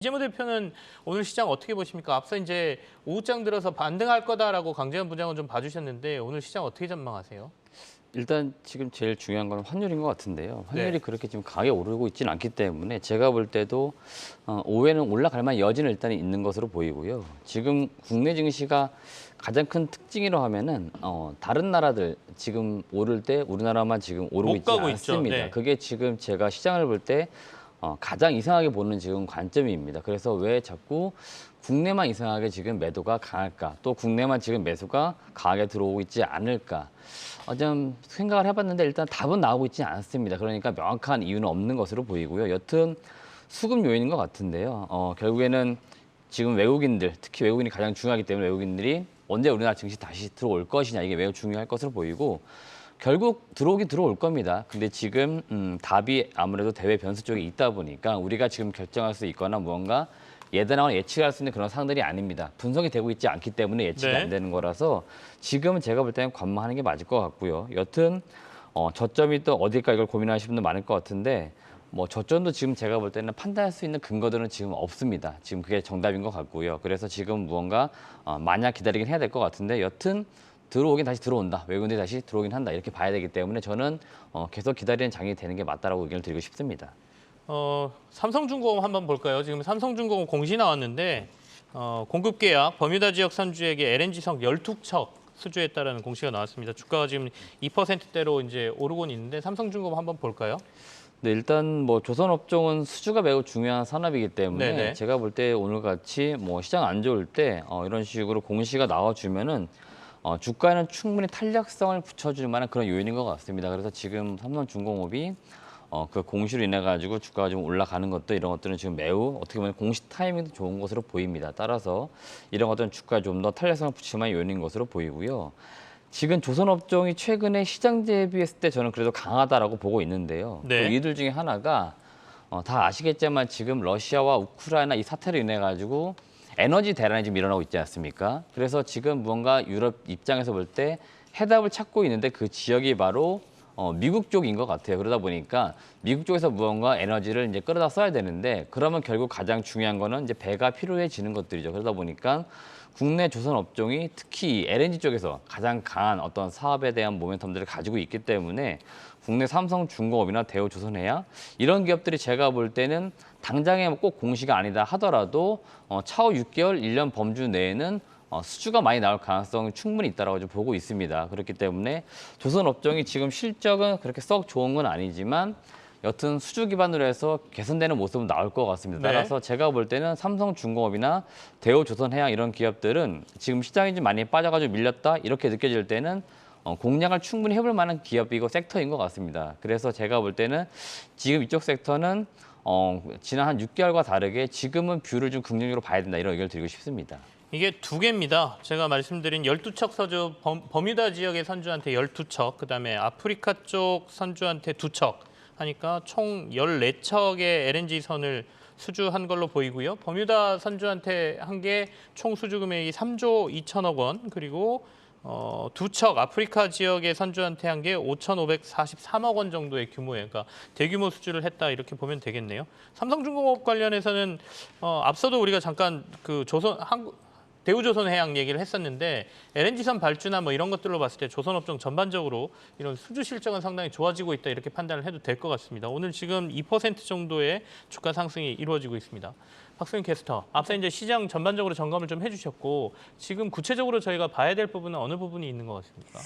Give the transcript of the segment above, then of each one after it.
이재모 대표는 오늘 시장 어떻게 보십니까? 앞서 이제 오후장 들어서 반등할 거다라고 강재현 부장은 좀 봐주셨는데 오늘 시장 어떻게 전망하세요? 일단 지금 제일 중요한 건 환율인 것 같은데요. 환율이 네. 그렇게 지금 강하게 오르고 있지는 않기 때문에 제가 볼 때도 오후에는 올라갈 만한 여지는 일단 있는 것으로 보이고요. 지금 국내 증시가 가장 큰 특징이라고 하면은 다른 나라들 지금 오를 때 우리나라만 지금 오르고 못 있지 가고 있죠. 않습니다. 네. 그게 지금 제가 시장을 볼 때 가장 이상하게 보는 지금 관점입니다. 그래서 왜 자꾸 국내만 이상하게 지금 매도가 강할까? 또 국내만 지금 매수가 강하게 들어오고 있지 않을까? 좀 생각을 해봤는데 일단 답은 나오고 있지 않습니다. 그러니까 명확한 이유는 없는 것으로 보이고요. 여튼 수급 요인인 것 같은데요. 결국에는 지금 외국인들, 특히 외국인이 가장 중요하기 때문에 외국인들이 언제 우리나라 증시 다시 들어올 것이냐 이게 매우 중요할 것으로 보이고 결국 들어오긴 들어올 겁니다. 근데 지금 답이 아무래도 대외 변수 쪽에 있다 보니까 우리가 지금 결정할 수 있거나 무언가 예단하거나 예측할 수 있는 그런 상황들이 아닙니다. 분석이 되고 있지 않기 때문에 예측이 네. 안 되는 거라서 지금은 제가 볼 때는 관망하는 게 맞을 것 같고요. 여튼 저점이 또 어딜까 이걸 고민하시는 분들 많을 것 같은데 뭐 저점도 지금 제가 볼 때는 판단할 수 있는 근거들은 지금 없습니다. 지금 그게 정답인 것 같고요. 그래서 지금 무언가 마냥 기다리긴 해야 될 것 같은데 여튼 들어오긴 다시 들어온다. 외국인들이 다시 들어오긴 한다. 이렇게 봐야 되기 때문에 저는 계속 기다리는 장이 되는 게 맞다라고 의견을 드리고 싶습니다. 삼성중공업 한번 볼까요? 지금 삼성중공업 공시 나왔는데 공급 계약 버뮤다 지역 선주에게 LNG석 12척 수주했다라는 공시가 나왔습니다. 주가가 지금 2%대로 이제 오르곤 있는데 삼성중공업 한번 볼까요? 네, 일단 뭐 조선업종은 수주가 매우 중요한 산업이기 때문에 네네. 제가 볼 때 오늘 같이 뭐 시장 안 좋을 때 이런 식으로 공시가 나와주면은 주가에는 충분히 탄력성을 붙여줄 만한 그런 요인인 것 같습니다. 그래서 지금 삼성중공업이 그 공시로 인해 가지고 주가가 좀 올라가는 것도 이런 것들은 지금 매우 어떻게 보면 공시 타이밍도 좋은 것으로 보입니다. 따라서 이런 것들은 주가에 좀 더 탄력성을 붙일 만한 요인인 것으로 보이고요. 지금 조선업종이 최근에 시장 대비했을 때 저는 그래도 강하다라고 보고 있는데요. 또 네. 이들 중에 하나가 다 아시겠지만 지금 러시아와 우크라이나 이 사태로 인해 가지고 에너지 대란이 지금 일어나고 있지 않습니까? 그래서 지금 무언가 유럽 입장에서 볼 때 해답을 찾고 있는데 그 지역이 바로 미국 쪽인 것 같아요. 그러다 보니까 미국 쪽에서 무언가 에너지를 이제 끌어다 써야 되는데 그러면 결국 가장 중요한 거는 이제 배가 필요해지는 것들이죠. 그러다 보니까 국내 조선 업종이 특히 LNG 쪽에서 가장 강한 어떤 사업에 대한 모멘텀들을 가지고 있기 때문에 국내 삼성중공업이나 대우조선해양 이런 기업들이 제가 볼 때는 당장에 꼭 공시가 아니다 하더라도 차후 6개월, 1년 범주 내에는 수주가 많이 나올 가능성이 충분히 있다고 좀 보고 있습니다. 그렇기 때문에 조선업종이 지금 실적은 그렇게 썩 좋은 건 아니지만 여튼 수주 기반으로 해서 개선되는 모습은 나올 것 같습니다. 네. 따라서 제가 볼 때는 삼성중공업이나 대우조선해양 이런 기업들은 지금 시장이 좀 많이 빠져가지고 밀렸다 이렇게 느껴질 때는 공략을 충분히 해볼 만한 기업이고 섹터인 것 같습니다. 그래서 제가 볼 때는 지금 이쪽 섹터는 지난 한 6개월과 다르게 지금은 뷰를 좀 긍정적으로 봐야 된다 이런 의견을 드리고 싶습니다. 이게 두 개입니다. 제가 말씀드린 12척 서주 버뮤다 지역의 선주한테 12척, 그다음에 아프리카 쪽 선주한테 2척 하니까 총 14척의 LNG 선을 수주한 걸로 보이고요. 버뮤다 선주한테 한 게 총 수주 금액이 3조 2천억 원, 그리고 2척 아프리카 지역의 선주한테 한 게 5,543억 원 정도의 규모예요. 그러니까 대규모 수주를 했다 이렇게 보면 되겠네요. 삼성중공업 관련해서는 앞서도 우리가 잠깐 그 대우조선해양 얘기를 했었는데 LNG선 발주나 뭐 이런 것들로 봤을 때 조선업종 전반적으로 이런 수주 실적은 상당히 좋아지고 있다 이렇게 판단을 해도 될 것 같습니다. 오늘 지금 2% 정도의 주가 상승이 이루어지고 있습니다. 박소영 캐스터, 앞서 이제 시장 전반적으로 점검을 좀 해주셨고 지금 구체적으로 저희가 봐야 될 부분은 어느 부분이 있는 것 같습니까?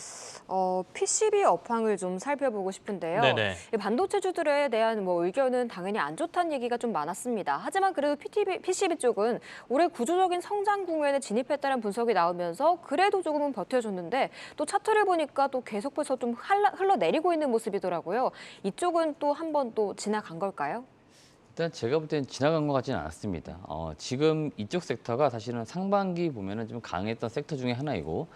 PCB 업황을 좀 살펴보고 싶은데요. 네네. 이 반도체주들에 대한 뭐 의견은 당연히 안 좋다는 얘기가 좀 많았습니다. 하지만 그래도 PCB 쪽은 올해 구조적인 성장 국면에 진입했다는 분석이 나오면서 그래도 조금은 버텨줬는데 또 차트를 보니까 또 계속해서 좀 흘러내리고 있는 모습이더라고요. 이쪽은 또 한 번 또 지나간 걸까요? 일단 제가 볼 때는 지나간 것 같지는 않습니다. 지금 이쪽 섹터가 사실은 상반기 보면은 좀 강했던 섹터 중에 하나이고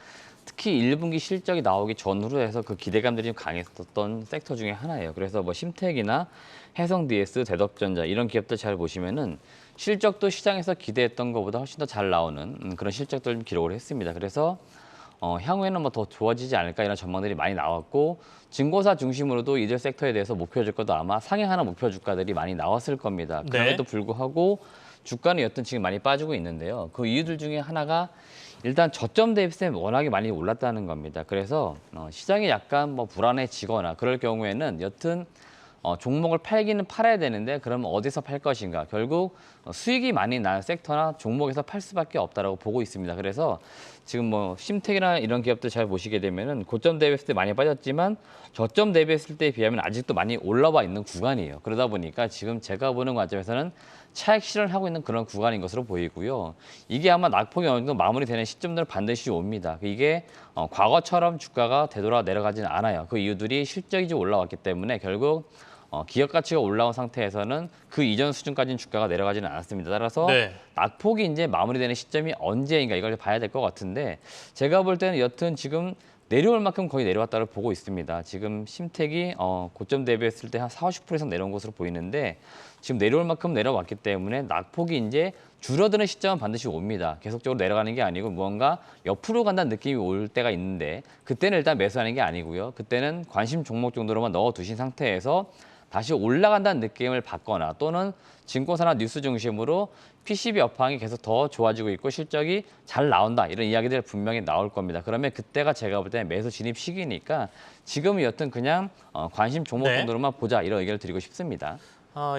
특히 1분기 실적이 나오기 전후로 해서 그 기대감들이 좀 강했었던 섹터 중에 하나예요. 그래서 뭐 심택이나 해성-DS, 대덕전자 이런 기업들 잘 보시면은 실적도 시장에서 기대했던 것보다 훨씬 더 잘 나오는 그런 실적들을 좀 기록을 했습니다. 그래서 향후에는 뭐 더 좋아지지 않을까 이런 전망들이 많이 나왔고 증거사 중심으로도 이들 섹터에 대해서 목표 주가도 아마 상향하는 목표 주가들이 많이 나왔을 겁니다. 네. 그럼에도 불구하고 주가는 여튼 지금 많이 빠지고 있는데요. 그 이유들 중에 하나가 일단 저점 대비세 워낙에 많이 올랐다는 겁니다. 그래서 시장이 약간 뭐 불안해지거나 그럴 경우에는 여튼 종목을 팔기는 팔아야 되는데 그러면 어디서 팔 것인가? 결국 수익이 많이 나는 섹터나 종목에서 팔 수밖에 없다라고 보고 있습니다. 그래서 지금 뭐 심텍이나 이런 기업들 잘 보시게 되면은 고점 대비했을 때 많이 빠졌지만 저점 대비했을 때에 비하면 아직도 많이 올라와 있는 구간이에요. 그러다 보니까 지금 제가 보는 관점에서는 차익 실현을 하고 있는 그런 구간인 것으로 보이고요. 이게 아마 낙폭이 어느 정도 마무리되는 시점들은 반드시 옵니다. 이게 과거처럼 주가가 되돌아 내려가지는 않아요. 그 이유들이 실적이 좀 올라왔기 때문에 결국 기업 가치가 올라온 상태에서는 그 이전 수준까지는 주가가 내려가지는 않았습니다. 따라서 네. 낙폭이 이제 마무리되는 시점이 언제인가 이걸 봐야 될 것 같은데 제가 볼 때는 여튼 지금 내려올 만큼 거의 내려왔다고 보고 있습니다. 지금 심텍이 고점 대비했을 때 한 40, 50% 이상 내려온 것으로 보이는데 지금 내려올 만큼 내려왔기 때문에 낙폭이 이제 줄어드는 시점은 반드시 옵니다. 계속적으로 내려가는 게 아니고 무언가 옆으로 간다는 느낌이 올 때가 있는데 그때는 일단 매수하는 게 아니고요. 그때는 관심 종목 정도로만 넣어두신 상태에서 다시 올라간다는 느낌을 받거나 또는 증권사나 뉴스 중심으로 PCB 업황이 계속 더 좋아지고 있고 실적이 잘 나온다 이런 이야기들 분명히 나올 겁니다. 그러면 그때가 제가 볼 때는 매수 진입 시기니까 지금은 여튼 그냥 관심 종목 네. 정도로만 보자 이런 의견을 드리고 싶습니다.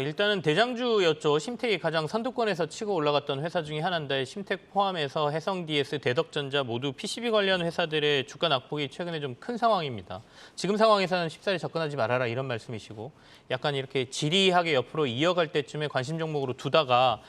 일단은 대장주였죠. 심텍이 가장 선두권에서 치고 올라갔던 회사 중에 하나인데 심텍 포함해서 해성DS, 대덕전자 모두 PCB 관련 회사들의 주가 낙폭이 최근에 좀 큰 상황입니다. 지금 상황에서는 쉽사리 접근하지 말아라 이런 말씀이시고 약간 이렇게 지리하게 옆으로 이어갈 때쯤에 관심 종목으로 두다가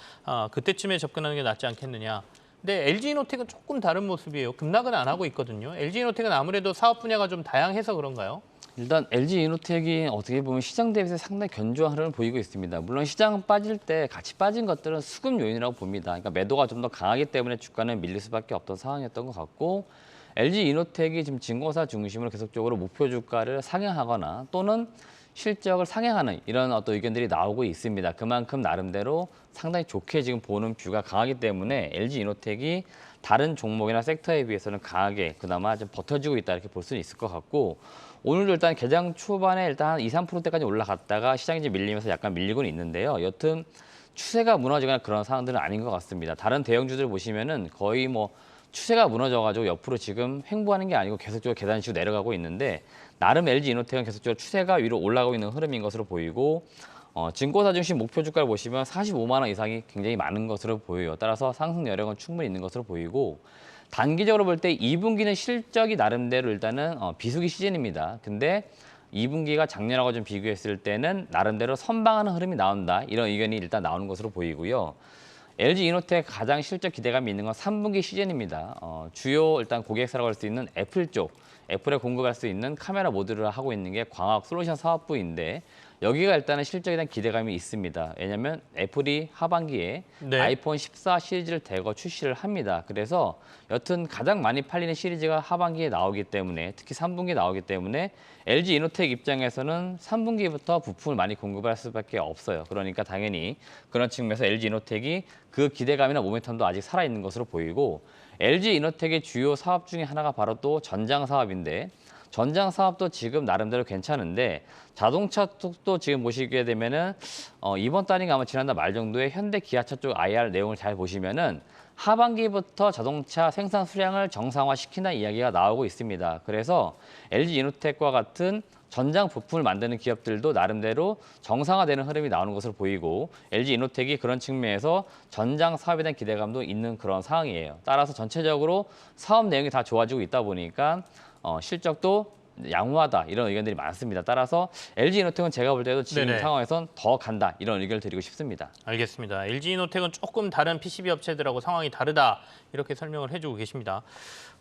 그때쯤에 접근하는 게 낫지 않겠느냐. 근데 LG이노텍은 조금 다른 모습이에요. 급락은 안 하고 있거든요. LG이노텍은 아무래도 사업 분야가 좀 다양해서 그런가요? 일단 LG이노텍이 어떻게 보면 시장 대비해서 상당히 견조한 흐름을 보이고 있습니다. 물론 시장은 빠질 때 같이 빠진 것들은 수급 요인이라고 봅니다. 그러니까 매도가 좀 더 강하기 때문에 주가는 밀릴 수밖에 없던 상황이었던 것 같고 LG이노텍이 지금 증거사 중심으로 계속적으로 목표 주가를 상향하거나 또는 실적을 상향하는 이런 어떤 의견들이 나오고 있습니다. 그만큼 나름대로 상당히 좋게 지금 보는 뷰가 강하기 때문에 LG이노텍이 다른 종목이나 섹터에 비해서는 강하게 그나마 좀 버텨주고 있다 이렇게 볼 수는 있을 것 같고 오늘도 일단 개장 초반에 일단 한 2, 3%대까지 올라갔다가 시장이 이제 밀리면서 약간 밀리고는 있는데요. 여튼 추세가 무너지거나 그런 상황들은 아닌 것 같습니다. 다른 대형주들 보시면은 거의 뭐 추세가 무너져가지고 옆으로 지금 횡보하는 게 아니고 계속적으로 계단식으로 내려가고 있는데 나름 LG이노텍은 계속적으로 추세가 위로 올라가고 있는 흐름인 것으로 보이고 증권사 중심 목표 주가를 보시면 45만 원 이상이 굉장히 많은 것으로 보여요. 따라서 상승 여력은 충분히 있는 것으로 보이고 단기적으로 볼 때 2분기는 실적이 나름대로 일단은 비수기 시즌입니다. 근데 2분기가 작년하고 좀 비교했을 때는 나름대로 선방하는 흐름이 나온다. 이런 의견이 일단 나오는 것으로 보이고요. LG이노텍 가장 실적 기대감이 있는 건 3분기 시즌입니다. 주요 일단 고객사라고 할 수 있는 애플 쪽, 애플에 공급할 수 있는 카메라 모듈을 하고 있는 게 광학 솔루션 사업부인데 여기가 일단은 실적에 대한 기대감이 있습니다. 왜냐하면 애플이 하반기에 네. 아이폰 14 시리즈를 대거 출시를 합니다. 그래서 여튼 가장 많이 팔리는 시리즈가 하반기에 나오기 때문에 특히 3분기에 나오기 때문에 LG이노텍 입장에서는 3분기부터 부품을 많이 공급할 수밖에 없어요. 그러니까 당연히 그런 측면에서 LG이노텍이 그 기대감이나 모멘텀도 아직 살아있는 것으로 보이고 LG이노텍의 주요 사업 중에 하나가 바로 또 전장 사업인데 전장 사업도 지금 나름대로 괜찮은데 자동차 쪽도 지금 보시게 되면은 이번 달인가 아마 지난달 말 정도에 현대 기아차 쪽 IR 내용을 잘 보시면은 하반기부터 자동차 생산 수량을 정상화시킨다는 이야기가 나오고 있습니다. 그래서 LG이노텍과 같은 전장 부품을 만드는 기업들도 나름대로 정상화되는 흐름이 나오는 것으로 보이고 LG이노텍이 그런 측면에서 전장 사업에 대한 기대감도 있는 그런 상황이에요. 따라서 전체적으로 사업 내용이 다 좋아지고 있다 보니까 실적도 양호하다 이런 의견들이 많습니다. 따라서 LG이노텍은 제가 볼 때도 지금 네네. 상황에선 더 간다 이런 의견을 드리고 싶습니다. 알겠습니다. LG이노텍은 조금 다른 PCB 업체들하고 상황이 다르다 이렇게 설명을 해주고 계십니다.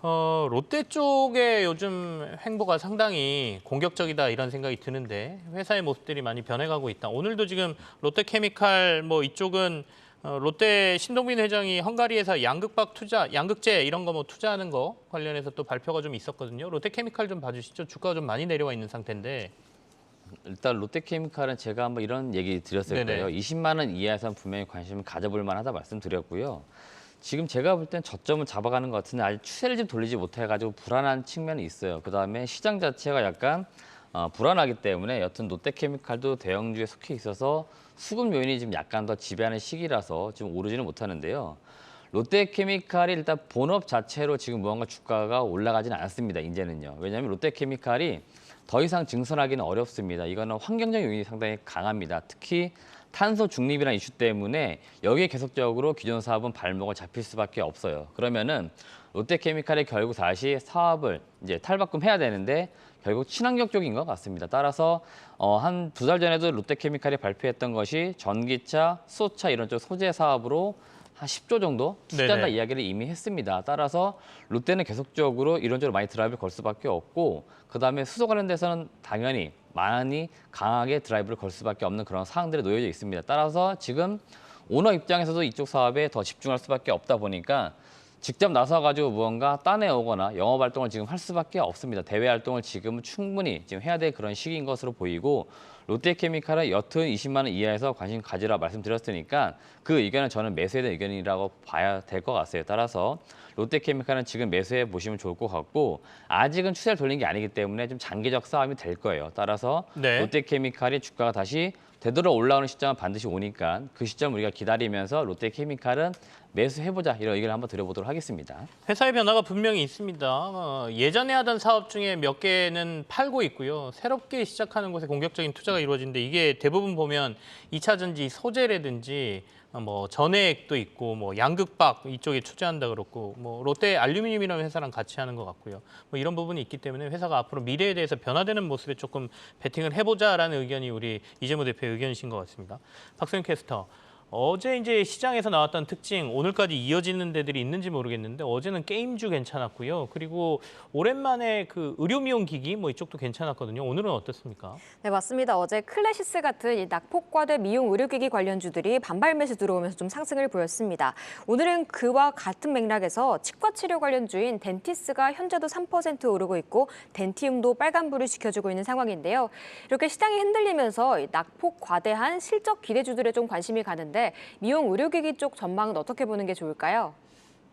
롯데 쪽에 요즘 행보가 상당히 공격적이다 이런 생각이 드는데 회사의 모습들이 많이 변해가고 있다. 오늘도 지금 롯데케미칼 뭐 이쪽은 롯데 신동빈 회장이 헝가리에서 양극박 투자, 양극재 이런 거 뭐 투자하는 거 관련해서 또 발표가 좀 있었거든요. 롯데케미칼 좀 봐주시죠. 주가가 좀 많이 내려와 있는 상태인데. 일단 롯데케미칼은 제가 한번 이런 얘기 드렸을 네네. 거예요. 20만 원 이하에서는 분명히 관심을 가져볼 만하다 말씀드렸고요. 지금 제가 볼 땐 저점을 잡아가는 것 같은데 아직 추세를 좀 돌리지 못해가지고 불안한 측면이 있어요. 그다음에 시장 자체가 약간 불안하기 때문에 여튼 롯데케미칼도 대형주에 속해 있어서 수급 요인이 지금 약간 더 지배하는 시기라서 지금 오르지는 못하는데요. 롯데케미칼이 일단 본업 자체로 지금 무언가 주가가 올라가지는 않습니다. 이제는요. 왜냐하면 롯데케미칼이 더 이상 증선하기는 어렵습니다. 이거는 환경적 요인이 상당히 강합니다. 특히 탄소 중립이라는 이슈 때문에 여기에 계속적으로 기존 사업은 발목을 잡힐 수밖에 없어요. 그러면은 롯데케미칼이 결국 다시 사업을 이제 탈바꿈해야 되는데 결국 친환경 쪽인 것 같습니다. 따라서 한 2달 전에도 롯데케미칼이 발표했던 것이 전기차, 수소차 이런 쪽 소재 사업으로 한 10조 정도 투자한다 네네. 이야기를 이미 했습니다. 따라서 롯데는 계속적으로 이런 쪽으로 많이 드라이브를 걸 수밖에 없고 그다음에 수소 관련돼서는 당연히 많이 강하게 드라이브를 걸 수밖에 없는 그런 사항들이 놓여져 있습니다. 따라서 지금 오너 입장에서도 이쪽 사업에 더 집중할 수밖에 없다 보니까 직접 나서가지고 무언가 따내오거나 영업 활동을 지금 할 수밖에 없습니다. 대외 활동을 지금은 충분히 지금 해야 될 그런 시기인 것으로 보이고 롯데케미칼은 여튼 20만 원 이하에서 관심 가지라 말씀드렸으니까 그 의견은 저는 매수에 대한 의견이라고 봐야 될 것 같아요. 따라서 롯데케미칼은 지금 매수해 보시면 좋을 것 같고 아직은 추세를 돌린 게 아니기 때문에 좀 장기적 싸움이 될 거예요. 따라서 네. 롯데케미칼이 주가가 다시 되돌아 올라오는 시점은 반드시 오니까 그 시점 우리가 기다리면서 롯데케미칼은 매수해보자 이런 의견을 한번 드려보도록 하겠습니다. 회사의 변화가 분명히 있습니다. 예전에 하던 사업 중에 몇 개는 팔고 있고요. 새롭게 시작하는 곳에 공격적인 투자가 이루어지는데 이게 대부분 보면 2차 전지 소재라든지 뭐 전해액도 있고 뭐 양극박 이쪽에 투자한다 그렇고 뭐 롯데 알루미늄이라는 회사랑 같이 하는 것 같고요. 뭐 이런 부분이 있기 때문에 회사가 앞으로 미래에 대해서 변화되는 모습에 조금 베팅을 해보자라는 의견이 우리 이재모 대표의 의견이신 것 같습니다. 박소영 캐스터. 어제 이제 시장에서 나왔던 특징 오늘까지 이어지는 데들이 있는지 모르겠는데 어제는 게임주 괜찮았고요. 그리고 오랜만에 그 의료미용 기기 뭐 이쪽도 괜찮았거든요. 오늘은 어떻습니까? 네, 맞습니다. 어제 클래시스 같은 이 낙폭과대 미용 의료기기 관련주들이 반발 매수 들어오면서 좀 상승을 보였습니다. 오늘은 그와 같은 맥락에서 치과 치료 관련주인 덴티스가 현재도 3% 오르고 있고 덴티움도 빨간불을 지켜주고 있는 상황인데요. 이렇게 시장이 흔들리면서 이 낙폭 과대한 실적 기대주들에 좀 관심이 가는데 미용 의료기기 쪽 전망은 어떻게 보는 게 좋을까요?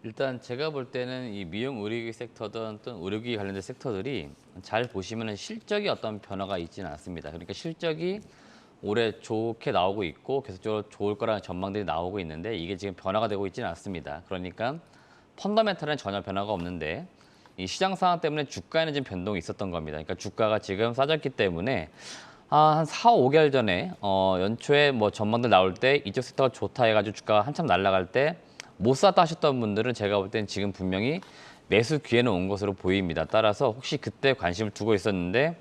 일단 제가 볼 때는 이 미용 의료기 섹터든 또는 의료기 관련된 섹터들이 잘 보시면 실적이 어떤 변화가 있지는 않습니다. 그러니까 실적이 올해 좋게 나오고 있고 계속적으로 좋을 거라는 전망들이 나오고 있는데 이게 지금 변화가 되고 있지는 않습니다. 그러니까 펀더멘탈은 전혀 변화가 없는데 이 시장 상황 때문에 주가에는 좀 변동이 있었던 겁니다. 그러니까 주가가 지금 싸졌기 때문에 한 4, 5개월 전에 연초에 뭐 전망들 나올 때 이쪽 섹터가 좋다 해가지고 주가가 한참 날아갈 때 못 샀다 하셨던 분들은 제가 볼 땐 지금 분명히 매수 기회는 온 것으로 보입니다. 따라서 혹시 그때 관심을 두고 있었는데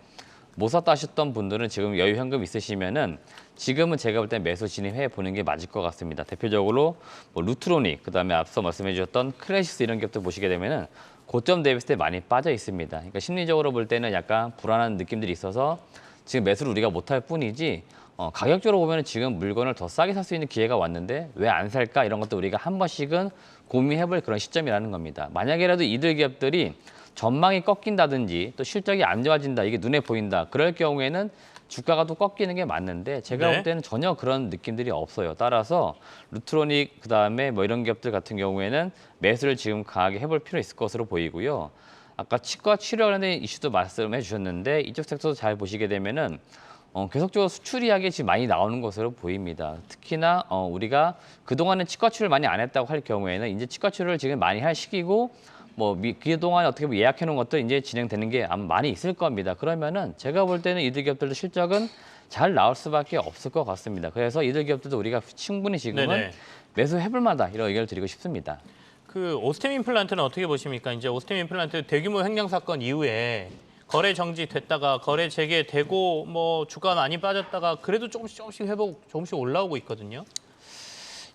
못 샀다 하셨던 분들은 지금 여유 현금 있으시면은 지금은 제가 볼 때 매수 진입해 보는 게 맞을 것 같습니다. 대표적으로 뭐 루트로닉, 그다음에 앞서 말씀해 주셨던 클래시스 이런 기업들 보시게 되면은 고점 대비했을 때 많이 빠져 있습니다. 그러니까 심리적으로 볼 때는 약간 불안한 느낌들이 있어서 지금 매수를 우리가 못할 뿐이지 가격적으로 보면 지금 물건을 더 싸게 살 수 있는 기회가 왔는데 왜 안 살까 이런 것도 우리가 한 번씩은 고민해볼 그런 시점이라는 겁니다. 만약에라도 이들 기업들이 전망이 꺾인다든지 또 실적이 안 좋아진다 이게 눈에 보인다 그럴 경우에는 주가가 또 꺾이는 게 맞는데 제가 네. 볼 때는 전혀 그런 느낌들이 없어요. 따라서 루트로닉 그다음에 뭐 이런 기업들 같은 경우에는 매수를 지금 강하게 해볼 필요 있을 것으로 보이고요. 아까 치과 치료 관련된 이슈도 말씀해 주셨는데 이쪽 섹터도 잘 보시게 되면은 계속적으로 수출 이야기 지금 많이 나오는 것으로 보입니다. 특히나 우리가 그동안은 치과 치료를 많이 안 했다고 할 경우에는 이제 치과 치료를 지금 많이 할 시기고 뭐 그동안 어떻게 보면 예약해 놓은 것도 이제 진행되는 게 아마 많이 있을 겁니다. 그러면은 제가 볼 때는 이들 기업들도 실적은 잘 나올 수밖에 없을 것 같습니다. 그래서 이들 기업들도 우리가 충분히 지금은 네네. 매수해볼 만하다 이런 의견을 드리고 싶습니다. 그 오스템 임플란트는 어떻게 보십니까? 이제 오스템 임플란트 대규모 횡령 사건 이후에 거래 정지됐다가 거래 재개되고 뭐 주가 많이 빠졌다가 그래도 조금씩 회복 조금씩 올라오고 있거든요.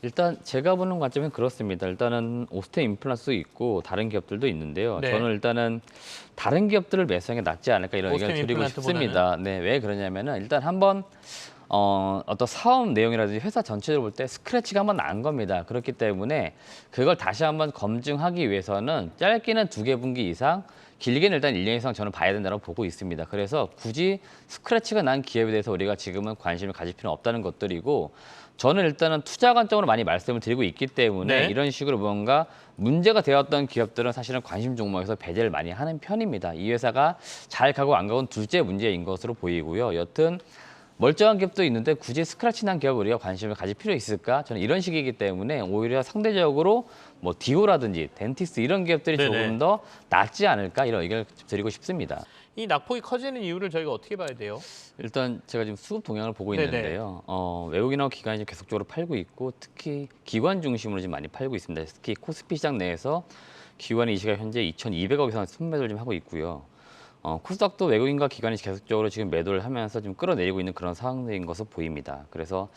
일단 제가 보는 관점은 그렇습니다. 일단은 오스템 임플란트도 있고 다른 기업들도 있는데요. 네. 저는 일단은 다른 기업들을 매수하는 게 낫지 않을까 이런 오스템 의견을 드리고 임플란트보다는? 싶습니다. 네, 왜 그러냐면은 일단 한번 어떤 사업 내용이라든지 회사 전체를 볼 때 스크래치가 한번 난 겁니다. 그렇기 때문에 그걸 다시 한번 검증하기 위해서는 짧게는 2개 분기 이상, 길게는 일단 1년 이상 저는 봐야 된다고 보고 있습니다. 그래서 굳이 스크래치가 난 기업에 대해서 우리가 지금은 관심을 가질 필요는 없다는 것들이고 저는 일단은 투자 관점으로 많이 말씀을 드리고 있기 때문에 네. 이런 식으로 뭔가 문제가 되었던 기업들은 사실은 관심 종목에서 배제를 많이 하는 편입니다. 이 회사가 잘 가고 안 가고는 둘째 문제인 것으로 보이고요. 여튼 멀쩡한 기업도 있는데 굳이 스크래치 난 기업을 우리가 관심을 가질 필요 있을까? 저는 이런 식이기 때문에 오히려 상대적으로 뭐 디오라든지 덴티스트 이런 기업들이 네네. 조금 더 낫지 않을까 이런 의견을 드리고 싶습니다. 이 낙폭이 커지는 이유를 저희가 어떻게 봐야 돼요? 일단 제가 지금 수급 동향을 보고 네네. 있는데요. 외국인하고 기관이 지금 계속적으로 팔고 있고 특히 기관 중심으로 지금 많이 팔고 있습니다. 특히 코스피 시장 내에서 기관이 이 시각 현재 2,200억 이상 순매도를 지금 하고 있고요. 코스닥도 외국인과 기관이 계속적으로 지금 매도를 하면서 지금 끌어내리고 있는 그런 상황인 것으로 보입니다. 그래서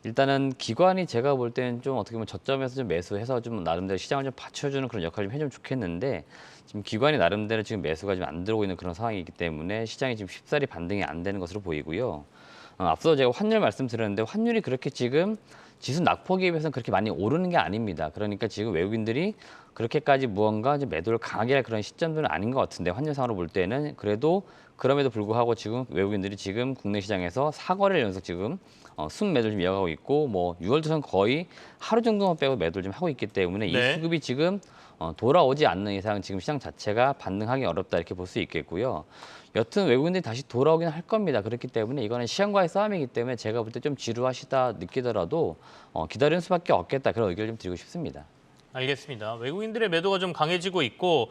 일단은 기관이 제가 볼 때는 좀 어떻게 보면 저점에서 좀 매수해서 좀 나름대로 시장을 좀 받쳐주는 그런 역할을 좀 해주면 좋겠는데 지금 기관이 나름대로 지금 매수가 지금 안 들어오고 있는 그런 상황이기 때문에 시장이 지금 쉽사리 반등이 안 되는 것으로 보이고요. 앞서 제가 환율 말씀드렸는데 환율이 그렇게 지금 지수 낙폭에 비해서는 그렇게 많이 오르는 게 아닙니다. 그러니까 지금 외국인들이 그렇게까지 무언가 이제 매도를 강하게 할 그런 시점들은 아닌 것 같은데 환율상으로 볼 때는 그래도 그럼에도 불구하고 지금 외국인들이 지금 국내 시장에서 4거래일 연속 지금 순매도를 좀 이어가고 있고 뭐 6월 들어선 거의 하루 정도만 빼고 매도를 좀 하고 있기 때문에 네. 이 수급이 지금 돌아오지 않는 이상 지금 시장 자체가 반등하기 어렵다 이렇게 볼 수 있겠고요. 여튼 외국인들이 다시 돌아오긴 할 겁니다. 그렇기 때문에 이거는 시장과의 싸움이기 때문에 제가 볼 때 좀 지루하시다 느끼더라도 기다리는 수밖에 없겠다 그런 의견을 좀 드리고 싶습니다. 알겠습니다. 외국인들의 매도가 좀 강해지고 있고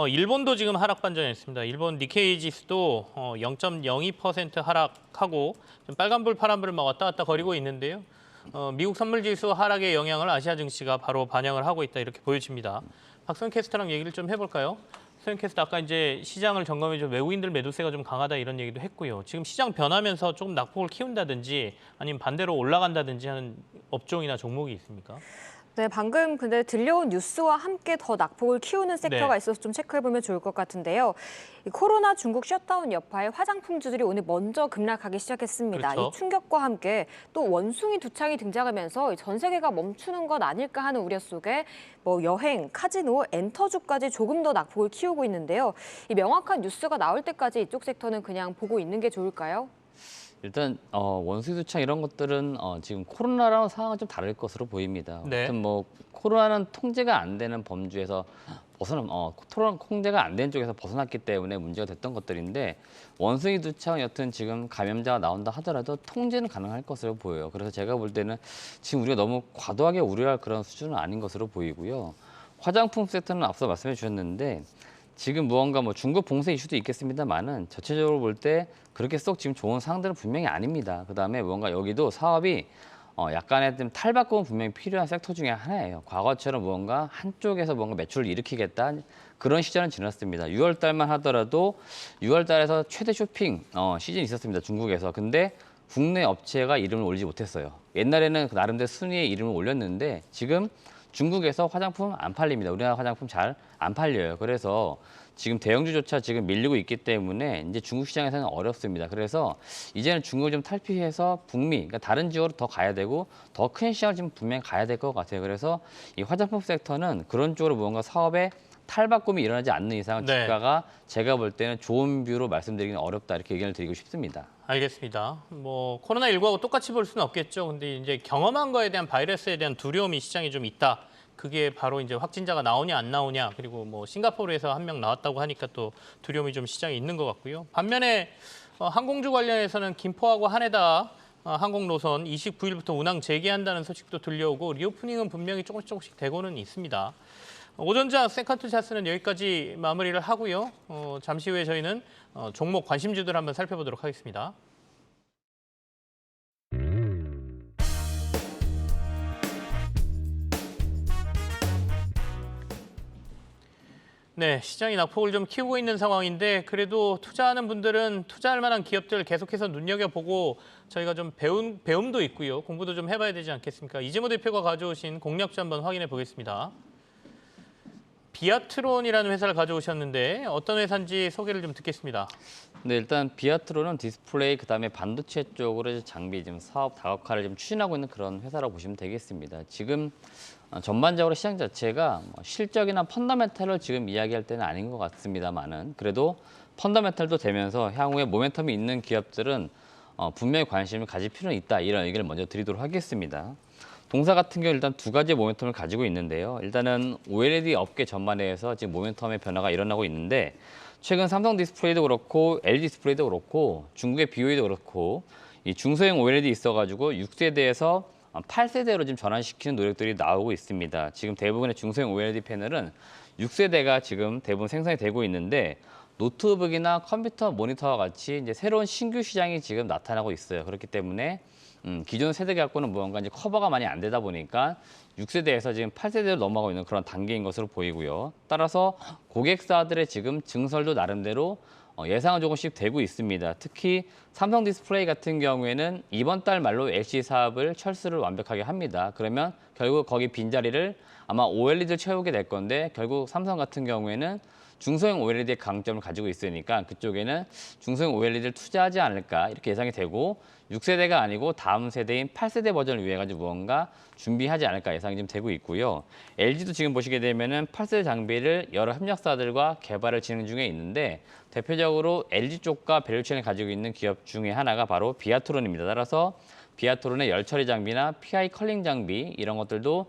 일본도 지금 하락 반전했습니다. 일본 니케이 지수도 0.02% 하락하고 좀 빨간불 파란불을 막 왔다 갔다 거리고 있는데요. 미국 선물지수 하락의 영향을 아시아 증시가 바로 반영을 하고 있다 이렇게 보여집니다. 박소영 캐스터랑 얘기를 좀 해볼까요? 소영 캐스터 아까 이제 시장을 점검해 준 외국인들 매도세가 좀 강하다 이런 얘기도 했고요. 지금 시장 변하면서 조금 낙폭을 키운다든지 아니면 반대로 올라간다든지 하는 업종이나 종목이 있습니까? 네, 방금 근데 들려온 뉴스와 함께 더 낙폭을 키우는 섹터가 네. 있어서 좀 체크해보면 좋을 것 같은데요. 이 코로나 중국 셧다운 여파에 화장품주들이 오늘 먼저 급락하기 시작했습니다. 그렇죠. 이 충격과 함께 또 원숭이 두창이 등장하면서 전 세계가 멈추는 것 아닐까 하는 우려 속에 뭐 여행, 카지노, 엔터주까지 조금 더 낙폭을 키우고 있는데요. 이 명확한 뉴스가 나올 때까지 이쪽 섹터는 그냥 보고 있는 게 좋을까요? 일단 원숭이 두창 이런 것들은 지금 코로나랑 상황은 좀 다를 것으로 보입니다. 네. 아무튼 뭐 코로나는 통제가 안 되는 범주에서 코로나 통제가 안 되는 쪽에서 벗어났기 때문에 문제가 됐던 것들인데 원숭이 두창 여튼 지금 감염자가 나온다 하더라도 통제는 가능할 것으로 보여요. 그래서 제가 볼 때는 지금 우리가 너무 과도하게 우려할 그런 수준은 아닌 것으로 보이고요. 화장품 섹터는 앞서 말씀해 주셨는데 지금 무언가 뭐 중국 봉쇄 이슈도 있겠습니다만은 전체적으로 볼 때 그렇게 쏙 지금 좋은 상황들은 분명히 아닙니다. 그다음에 뭔가 여기도 사업이 약간의 좀 탈바꿈은 분명히 필요한 섹터 중에 하나예요. 과거처럼 무언가 한쪽에서 뭔가 매출을 일으키겠다 그런 시절은 지났습니다. 6월 달만 하더라도 6월 달에서 최대 쇼핑 시즌이 있었습니다. 중국에서. 근데 국내 업체가 이름을 올리지 못했어요. 옛날에는 그 나름대로 순위에 이름을 올렸는데 지금 중국에서 화장품 안 팔립니다. 우리나라 화장품 잘 안 팔려요. 그래서 지금 대형주조차 지금 밀리고 있기 때문에 이제 중국 시장에서는 어렵습니다. 그래서 이제는 중국을 좀 탈피해서 북미, 그러니까 다른 지역으로 더 가야 되고 더 큰 시장을 지금 분명히 가야 될 것 같아요. 그래서 이 화장품 섹터는 그런 쪽으로 뭔가 사업에 탈바꿈이 일어나지 않는 이상은 네. 주가가 제가 볼 때는 좋은 뷰로 말씀드리기는 어렵다 이렇게 의견을 드리고 싶습니다. 알겠습니다. 뭐 코로나19하고 똑같이 볼 수는 없겠죠. 근데 이제 경험한 거에 대한 바이러스에 대한 두려움이 시장에 좀 있다. 그게 바로 이제 확진자가 나오냐 안 나오냐 그리고 뭐 싱가포르에서 한 명 나왔다고 하니까 또 두려움이 좀 시장에 있는 것 같고요. 반면에 항공주 관련해서는 김포하고羽田항공 노선 29일부터 운항 재개한다는 소식도 들려오고 리오프닝은 분명히 조금씩 되고는 있습니다. 오전장 세컨드 샷스는 여기까지 마무리를 하고요. 잠시 후에 저희는 종목 관심주들 한번 살펴보도록 하겠습니다. 네, 시장이 낙폭을 좀 키우고 있는 상황인데 그래도 투자하는 분들은 투자할 만한 기업들 계속해서 눈여겨보고 저희가 좀 배움도 있고요. 공부도 좀 해봐야 되지 않겠습니까? 이재모 대표가 가져오신 공략주 한번 확인해 보겠습니다. 비아트론이라는 회사를 가져오셨는데 어떤 회사인지 소개를 좀 듣겠습니다. 네, 일단 비아트론은 디스플레이 그다음에 반도체 쪽으로 이제 장비 지금 사업 다각화를 좀 추진하고 있는 그런 회사라고 보시면 되겠습니다. 지금 전반적으로 시장 자체가 실적이나 펀더멘탈을 지금 이야기할 때는 아닌 것 같습니다만은 그래도 펀더멘탈도 되면서 향후에 모멘텀이 있는 기업들은 분명히 관심을 가질 필요는 있다 이런 의견을 먼저 드리도록 하겠습니다. 동사 같은 경우 일단 두 가지 모멘텀을 가지고 있는데요. 일단은 OLED 업계 전반에서 지금 모멘텀의 변화가 일어나고 있는데 최근 삼성 디스플레이도 그렇고 LG 디스플레이도 그렇고 중국의 BOE도 그렇고 이 중소형 OLED 있어가지고 6세대에서 8세대로 지금 전환시키는 노력들이 나오고 있습니다. 지금 대부분의 중소형 OLED 패널은 6세대가 지금 대부분 생산이 되고 있는데 노트북이나 컴퓨터 모니터와 같이 이제 새로운 신규 시장이 지금 나타나고 있어요. 그렇기 때문에 기존 세대 갖고는 무언가 이제 커버가 많이 안 되다 보니까 6세대에서 지금 8세대로 넘어가고 있는 그런 단계인 것으로 보이고요. 따라서 고객사들의 지금 증설도 나름대로 예상은 조금씩 되고 있습니다. 특히 삼성 디스플레이 같은 경우에는 이번 달 말로 LCD 사업을 철수를 완벽하게 합니다. 그러면 결국 거기 빈자리를 아마 OLED를 채우게 될 건데 결국 삼성 같은 경우에는 중소형 OLED의 강점을 가지고 있으니까 그쪽에는 중소형 OLED를 투자하지 않을까 이렇게 예상이 되고 6세대가 아니고 다음 세대인 8세대 버전을 위해 가지고 무언가 준비하지 않을까 예상이 좀 되고 있고요. LG도 지금 보시게 되면은 8세대 장비를 여러 협력사들과 개발을 진행 중에 있는데 대표적으로 LG 쪽과 밸류체인을 가지고 있는 기업 중에 하나가 바로 비아트론입니다. 따라서 비아트론의 열 처리 장비나 PI 컬링 장비 이런 것들도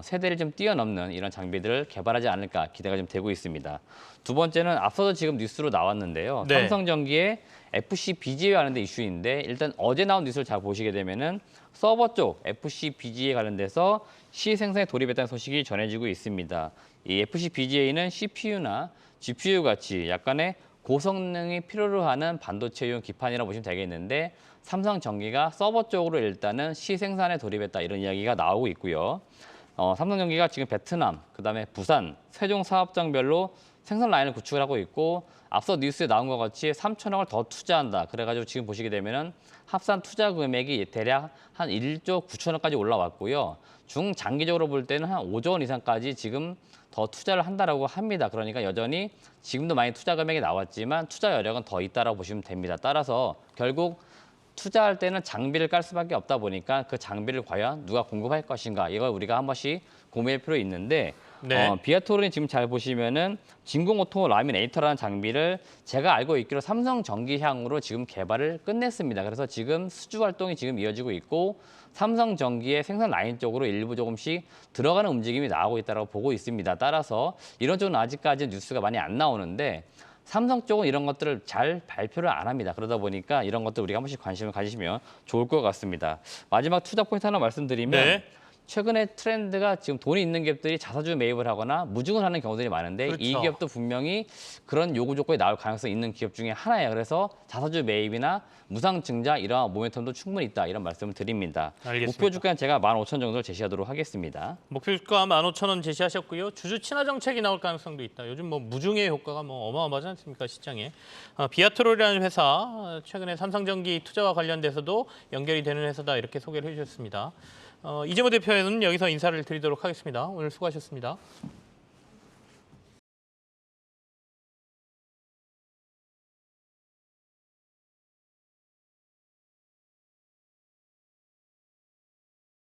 세대를 좀 뛰어넘는 이런 장비들을 개발하지 않을까 기대가 좀 되고 있습니다. 두 번째는 앞서도 지금 뉴스로 나왔는데요. 네. 삼성전기의 FC BGA 관련된 이슈인데 일단 어제 나온 뉴스를 잘 보시게 되면은 서버 쪽 FC BGA 관련돼서 시생산에 돌입했다는 소식이 전해지고 있습니다. 이 FC BGA는 CPU나 GPU 같이 약간의 고성능이 필요로 하는 반도체용 기판이라고 보시면 되겠는데 삼성전기가 서버 쪽으로 일단은 시생산에 돌입했다 이런 이야기가 나오고 있고요. 삼성전기가 지금 베트남, 그다음에 부산, 세종 사업장별로 생산 라인을 구축을 하고 있고 앞서 뉴스에 나온 것 같이 3천억을 더 투자한다. 그래가지고 지금 보시게 되면은 합산 투자 금액이 대략 한 1조 9천억까지 올라왔고요. 중장기적으로 볼 때는 한 5조 원 이상까지 지금 더 투자를 한다라고 합니다. 그러니까 여전히 지금도 많이 투자 금액이 나왔지만 투자 여력은 더 있다라고 보시면 됩니다. 따라서 결국 투자할 때는 장비를 깔 수밖에 없다 보니까 그 장비를 과연 누가 공급할 것인가 이걸 우리가 한 번씩 고민할 필요 있는데 네. 비아트론이 지금 잘 보시면은 진공오토 라미네이터라는 장비를 제가 알고 있기로 삼성전기향으로 지금 개발을 끝냈습니다. 그래서 지금 수주 활동이 지금 이어지고 있고 삼성전기의 생산 라인 쪽으로 일부 조금씩 들어가는 움직임이 나오고 있다고 보고 있습니다. 따라서 이런 쪽은 아직까지 뉴스가 많이 안 나오는데 삼성 쪽은 이런 것들을 잘 발표를 안 합니다. 그러다 보니까 이런 것들 우리가 한 번씩 관심을 가지시면 좋을 것 같습니다. 마지막 투자 포인트 하나 말씀드리면 네. 최근에 트렌드가 지금 돈이 있는 기업들이 자사주 매입을 하거나 무증을 하는 경우들이 많은데 그렇죠. 이 기업도 분명히 그런 요구 조건이 나올 가능성이 있는 기업 중에 하나예요. 그래서 자사주 매입이나 무상증자 이러한 모멘텀도 충분히 있다 이런 말씀을 드립니다. 알겠습니다. 목표 주가는 제가 15,000 정도를 제시하도록 하겠습니다. 목표 주가 15,000원 제시하셨고요. 주주 친화 정책이 나올 가능성도 있다. 요즘 뭐 무중의 효과가 뭐 어마어마하지 않습니까 시장에. 비아트롤이라는 회사 최근에 삼성전기 투자와 관련돼서도 연결이 되는 회사다 이렇게 소개를 해주셨습니다. 이재모 대표는 여기서 인사를 드리도록 하겠습니다. 오늘 수고하셨습니다.